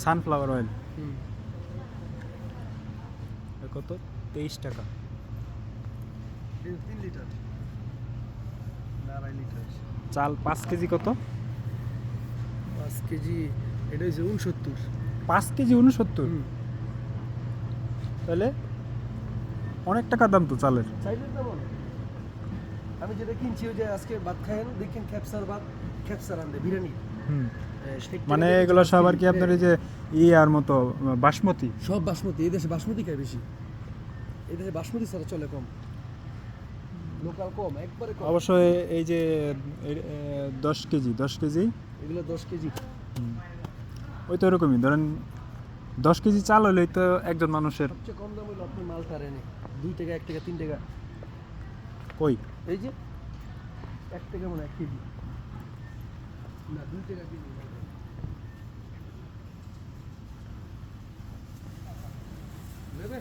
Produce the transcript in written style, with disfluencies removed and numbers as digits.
Sunflower oil হুম। কত? 23 টাকা। এটা 3 লিটার না 2.5 লিটার। চাল 5 কেজি কত? 5 কেজি এটা হচ্ছে 69। 5 কেজি 69? হুম। তাহলে অনেক টাকা দাম তো চালের। চাইলেন না বলো, আমি যেটা কিনছি ওই যে আজকে ভাত খায়েন দেখেন খেপসার ভাত, খেপসার আনবে বিরিয়ানি। হুম। 60 টাকা মানে দিয়ে এগুলো 5 সব আর কেজি। কি আপনার এই যে আর মতো বাসমতি। সব বাসমতি, এই দেশে বাসমতি খায় বেশি, এই দেশে বাসমতি ছাড়া চলে কম, লোকাল কম, একবারে কম। অবশ্যই এই যে 10 কেজি এগুলো 10 কেজি। ওই তো এরকমই ধরেন 10 কেজি চাল হলেই তো একজন মানুষের। সবচেয়ে কম দাম হলো আপনি মালটা এনে 2 টাকা, 1 টাকা, 3 টাকা। কই এই যে 1 টাকা মানে 1 কেজি না 2 টাকা কেজি নেবে।